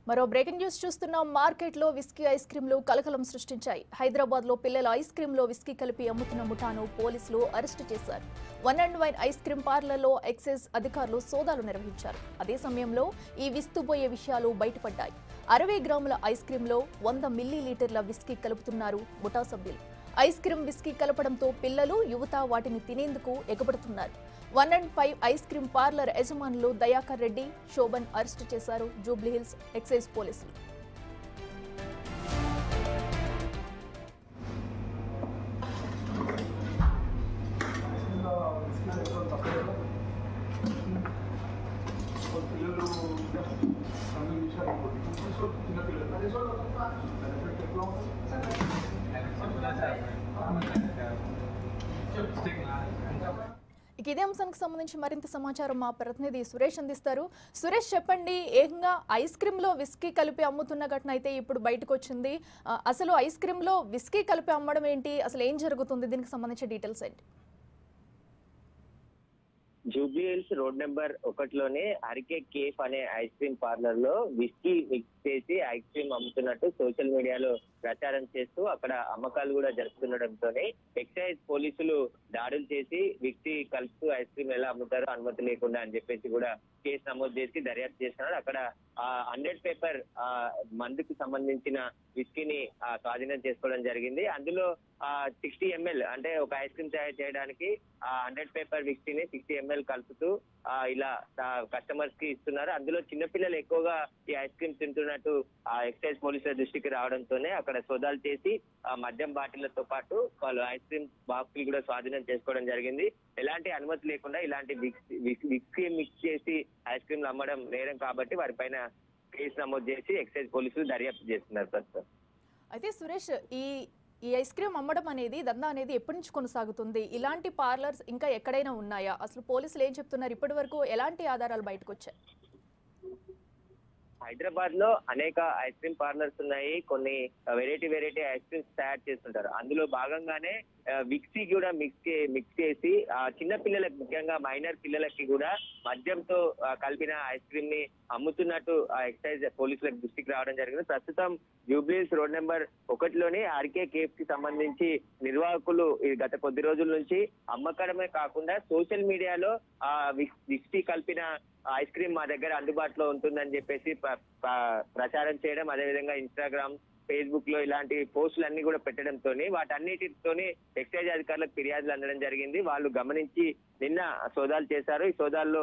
మరో breaking news చూస్తున్నాం. మార్కెట్లో విస్కీ ఐస్ క్రీంలు కలకలం సృష్టించాయి. హైదరాబాద్ లో పిల్లల ఐస్ క్రీంలో విస్కీ కలిపి అమ్ముతున్న ముఠాను పోలీసులు అరెస్టు చేశారు. One and wine ice cream పార్లర్లో ఎక్సైజ్ అధికారులు సోదాలు నిర్వహించారు. అదే సమయంలో ఈ విస్తుపోయే విషయాలు బయటపడ్డాయి. 60 గ్రాముల ఐస్ క్రీంలో 100 మిల్లీలీటర్ల విస్కీ కలుపుతున్నారు ముఠా సభ్యులు. ఐస్ క్రీం విస్కీ కలపడంతో పిల్లలు యువత వాటిని తినేందుకు ఎగబడుతున్నారు. 1&5 ఐస్ క్రీం పార్లర్ యజమానులు దయాకర్ రెడ్డి, శోభన్ అరెస్టు చేశారు జూబ్లీహిల్స్ ఎక్సైజ్ పోలీసులు. ఇదే అంశానికి సంబంధించి మరింత సమాచారం మా ప్రతినిధి సురేష్ అందిస్తారు. సురేష్, చెప్పండి, ఏకంగా ఐస్ క్రీంలో విస్కీ కలిపి అమ్ముతున్న ఘటన అయితే ఇప్పుడు బయటకు వచ్చింది. అసలు ఐస్ క్రీంలో విస్కీ కలిపి అమ్మడం ఏంటి, అసలు ఏం జరుగుతుంది, దీనికి సంబంధించిన డీటెయిల్స్ ఏంటి? జూబ్లీహిల్స్ రోడ్ నెంబర్ 1లోనే ఆర్కే కేఫ్ అనే ఐస్ క్రీమ్ పార్లర్ లో విస్కీ మిక్స్ చేసి ఐస్ క్రీమ్ అమ్ముతున్నట్టు సోషల్ మీడియాలో ప్రచారం చేస్తూ అక్కడ అమ్మకాలు కూడా జరుపుతుండటంతోనే ఎక్సైజ్ పోలీసులు దాడులు చేసి విస్కీ కలుపుతూ ఐస్ క్రీమ్ ఎలా అమ్ముతారో అనుమతి లేకుండా అని చెప్పేసి కూడా కేసు నమోదు చేసి దర్యాప్తు చేస్తున్నారు. అక్కడ 100 పేపర్ మందుకు సంబంధించిన విస్కీని స్వాధీనం చేసుకోవడం జరిగింది. అందులో 60 ml అంటే ఒక ఐస్ క్రీమ్ తయారు చేయడానికి 100 పేపర్ విస్కీని 60 ml కలుపుతూ ఇలా కస్టమర్స్ కి ఇస్తున్నారు. అందులో చిన్నపిల్లలు ఎక్కువగా ఈ ఐస్ క్రీమ్ తింటున్నట్టు ఎక్సైజ్ పోలీసుల దృష్టికి రావడంతోనే అక్కడ సోదాలు చేసి మద్యం బాటిళ్లతో పాటు వాళ్ళు ఐస్ క్రీమ్ బాక్సులు కూడా స్వాధీనం చేసుకోవడం జరిగింది. ఎలాంటి అనుమతి లేకుండా ఇలాంటి విస్కీ మిక్స్ చేసి ఐస్ క్రీమ్లు అమ్మడం నేరం కాబట్టి వారిపైన కేసు నమోదు చేసి ఎక్సైజ్ పోలీసులు దర్యాప్తు చేస్తున్నారు ప్రస్తుతం. అయితే సురేష్, ఈ ఐస్ క్రీమ్ అమ్మడం అనేది దందా అనేది ఎప్పటి నుంచి కొనసాగుతుంది? ఇలాంటి పార్లర్స్ ఇంకా ఎక్కడైనా ఉన్నాయా? అసలు పోలీసులు ఏం చెప్తున్నారు? ఇప్పటి వరకు ఎలాంటి ఆధారాలు బయటకు వచ్చాయి? హైదరాబాద్ లో అనేక ఐస్ క్రీమ్ పార్లర్స్ ఉన్నాయి. కొన్ని వెరైటీ ఐస్ క్రీమ్స్ తయారు చేస్తుంటారు. అందులో భాగంగానే విక్సీ కూడా మిక్స్ చేసి చిన్న పిల్లలకు, ముఖ్యంగా మైనర్ పిల్లలకి కూడా మద్యంతో కలిపిన ఐస్ క్రీమ్ ని అమ్ముతున్నట్టు ఎక్సైజ్ పోలీసులకు దృష్టికి రావడం జరిగింది. ప్రస్తుతం జూబ్లీహిల్స్ రోడ్ నెంబర్ 1లోని ఆర్కే కేఫ్ కి సంబంధించి నిర్వాహకులు గత కొద్ది రోజుల నుంచి అమ్మకడమే కాకుండా సోషల్ మీడియాలో విస్కీ కలిపిన ఐస్ క్రీమ్ మా దగ్గర అందుబాటులో ఉంటుందని చెప్పేసి ప్రచారం చేయడం, అదేవిధంగా ఇన్స్టాగ్రామ్, ఫేస్బుక్ లో ఇలాంటి పోస్టులు అన్ని కూడా పెట్టడంతో వాటన్నిటితోని ఎక్సైజ్ అధికారులకు ఫిర్యాదులు అందడం జరిగింది. వాళ్ళు గమనించి నిన్న సోదాలు చేశారు. ఈ సోదాల్లో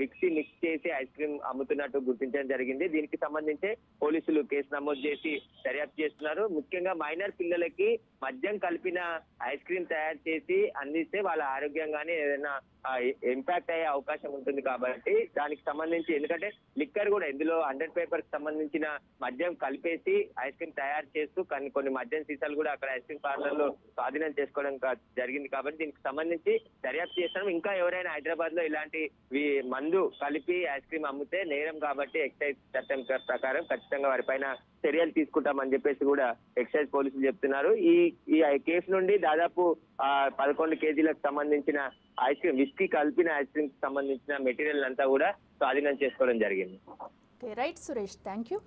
విక్సీ మిక్స్ చేసి ఐస్ క్రీమ్ అమ్ముతున్నట్టు గుర్తించడం జరిగింది. దీనికి సంబంధించి పోలీసులు కేసు నమోదు చేసి దర్యాప్తు చేస్తున్నారు. ముఖ్యంగా మైనర్ పిల్లలకి మద్యం కలిపిన ఐస్ క్రీమ్ తయారు చేసి అందిస్తే వాళ్ళ ఆరోగ్యంగానే ఏదైనా ఇంపాక్ట్ అయ్యే అవకాశం ఉంటుంది కాబట్టి దానికి సంబంధించి, ఎందుకంటే లిక్కర్ కూడా ఇందులో 100 పేపర్ కి సంబంధించిన మద్యం కలిపేసి ఐస్ క్రీమ్ తయారు చేస్తూ కొన్ని మద్యం సీసాలు కూడా అక్కడ ఐస్ క్రీమ్ పార్లర్ లో స్వాధీనం చేసుకోవడం జరిగింది కాబట్టి దీనికి సంబంధించి దర్యాప్తు చేస్తాం. ఇంకా ఎవరైనా హైదరాబాద్ లో ఇలాంటి మందు కలిపి ఐస్ క్రీమ్ అమ్మితే నేరం కాబట్టి ఎక్సైజ్ చట్టం ప్రకారం ఖచ్చితంగా వారిపైన చర్యలు తీసుకుంటామని చెప్పేసి కూడా ఎక్సైజ్ పోలీసులు చెప్తున్నారు. ఈ కేసు నుండి దాదాపు 11 కేజీలకు సంబంధించిన ఐస్ క్రీమ్, విస్కీ కలిపిన ఐస్ క్రీమ్ కి సంబంధించిన మెటీరియల్ అంతా కూడా స్వాధీనం చేసుకోవడం జరిగింది. Right Suresh, thank you.